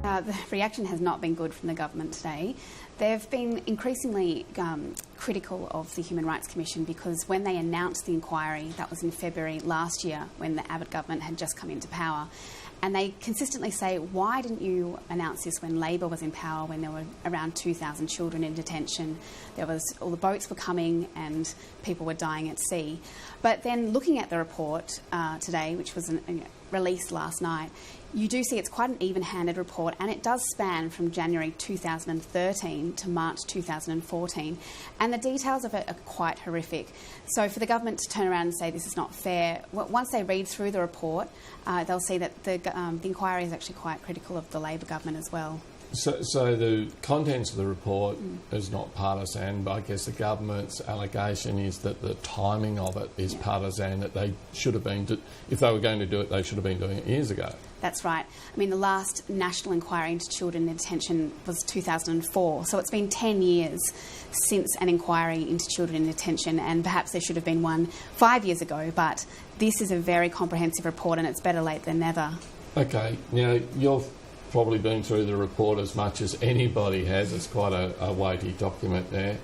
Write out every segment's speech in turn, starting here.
The reaction has not been good from the government today. They've been increasingly critical of the Human Rights Commission because when they announced the inquiry, that was in February last year when the Abbott government had just come into power, and they consistently say, why didn't you announce this when Labor was in power, when there were around 2,000 children in detention? All the boats were coming and people were dying at sea. But then looking at the report today, which was released last night, you do see it's quite an even-handed report, and it does span from January 2013 to March 2014, and the details of it are quite horrific. So for the government to turn around and say this is not fair, once they read through the report, they'll see that the inquiry is actually quite critical of the Labor government as well. So the contents of the report is not partisan, but I guess the government's allegation is that the timing of it is partisan, that they should have been, if they were going to do it, they should have been doing it years ago. That's right. I mean, the last national inquiry into children in detention was 2004, so it's been 10 years since an inquiry into children in detention, and perhaps there should have been one 5 years ago, but this is a very comprehensive report and it's better late than never. Okay, now you've probably been through the report as much as anybody has. It's quite a weighty document there.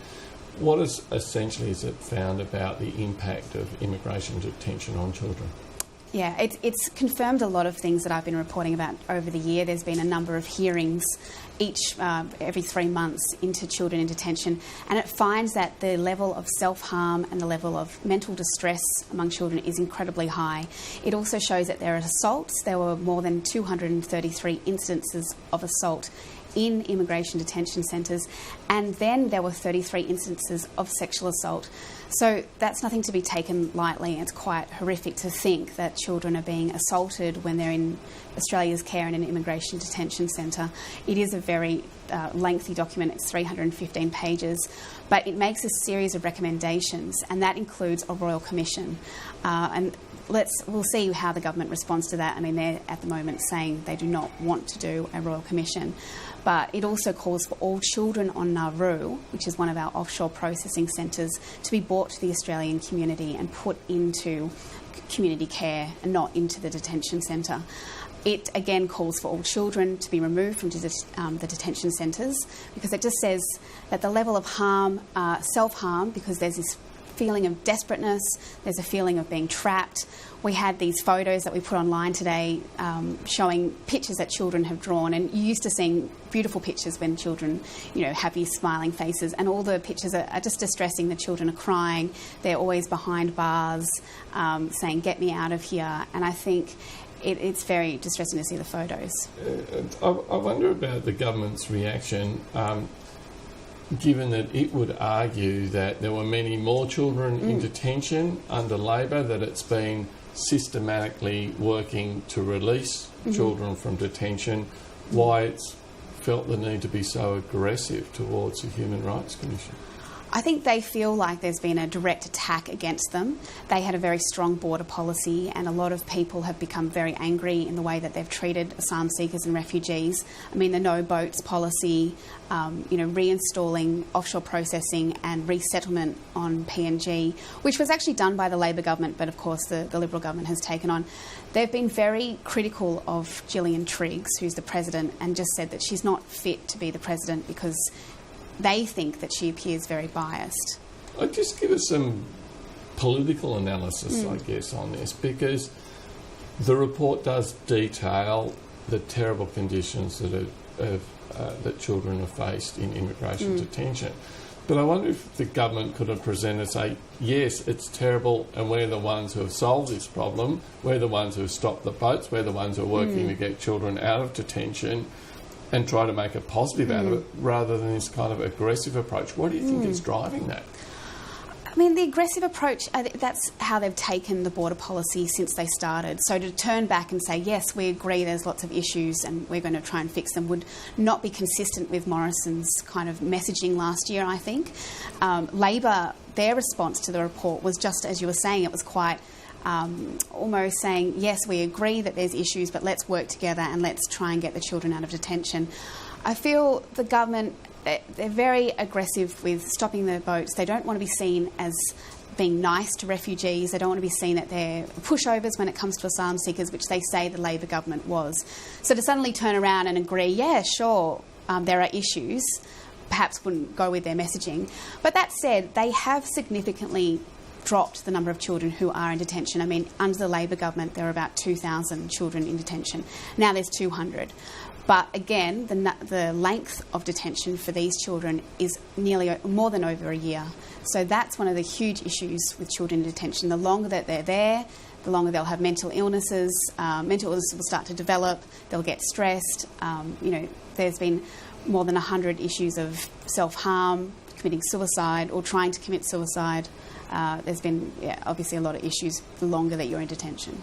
What essentially is it found about the impact of immigration detention on children? Yeah, it's confirmed a lot of things that I've been reporting about over the year. There's been a number of hearings every 3 months into children in detention, and it finds that the level of self-harm and the level of mental distress among children is incredibly high. It also shows that there are assaults. There were more than 233 instances of assault in immigration detention centres, and then there were 33 instances of sexual assault. So that's nothing to be taken lightly. It's quite horrific to think that children are being assaulted when they're in Australia's care in an immigration detention centre. It is a very lengthy document. It's 315 pages, but it makes a series of recommendations, and that includes a royal commission. And we'll see how the government responds to that. I mean, they're at the moment saying they do not want to do a royal commission. But it also calls for all children on Nauru, which is one of our offshore processing centres, to be brought to the Australian community and put into community care and not into the detention centre. It again calls for all children to be removed from the detention centres, because it just says that the level of harm, self-harm, because there's this feeling of desperateness, there's a feeling of being trapped. We had these photos that we put online today showing pictures that children have drawn, and you're used to seeing beautiful pictures when children, have these smiling faces, and all the pictures are just distressing. The children are crying, they're always behind bars saying, "Get me out of here," and I think it's very distressing to see the photos. I wonder about the government's reaction, given that it would argue that there were many more children in detention under Labor, that it's been systematically working to release children from detention, why it's felt the need to be so aggressive towards the Human Rights Commission? I think they feel like there's been a direct attack against them. They had a very strong border policy, and a lot of people have become very angry in the way that they've treated asylum seekers and refugees. I mean, the no boats policy, reinstalling offshore processing and resettlement on PNG, which was actually done by the Labor government, but of course the Liberal government has taken on. They've been very critical of Gillian Triggs, who's the president, and just said that she's not fit to be the president because they think that she appears very biased. I'll just give us some political analysis, I guess, on this, because the report does detail the terrible conditions that children have faced in immigration detention. But I wonder if the government could have presented and say, yes, it's terrible, and we're the ones who have solved this problem, we're the ones who have stopped the boats, we're the ones who are working to get children out of detention, and try to make a positive out of it, rather than this kind of aggressive approach. What do you think is driving that? I mean, the aggressive approach, that's how they've taken the border policy since they started. So to turn back and say, yes, we agree there's lots of issues and we're going to try and fix them, would not be consistent with Morrison's kind of messaging last year, I think. Labor, their response to the report was just, as you were saying, it was quite almost saying, yes, we agree that there's issues, but let's work together and let's try and get the children out of detention. I feel the government, they're very aggressive with stopping the boats. They don't want to be seen as being nice to refugees. They don't want to be seen that they're pushovers when it comes to asylum seekers, which they say the Labor government was. So to suddenly turn around and agree, yeah, sure, there are issues, perhaps wouldn't go with their messaging. But that said, they have significantly dropped the number of children who are in detention. I mean, under the Labor government, there were about 2,000 children in detention. Now there's 200. But again, the length of detention for these children is nearly more than over a year. So that's one of the huge issues with children in detention. The longer that they're there, the longer they'll have mental illnesses. Mental illnesses will start to develop. They'll get stressed. There's been more than 100 issues of self-harm, committing suicide or trying to commit suicide. There's been, obviously a lot of issues the longer that you're in detention.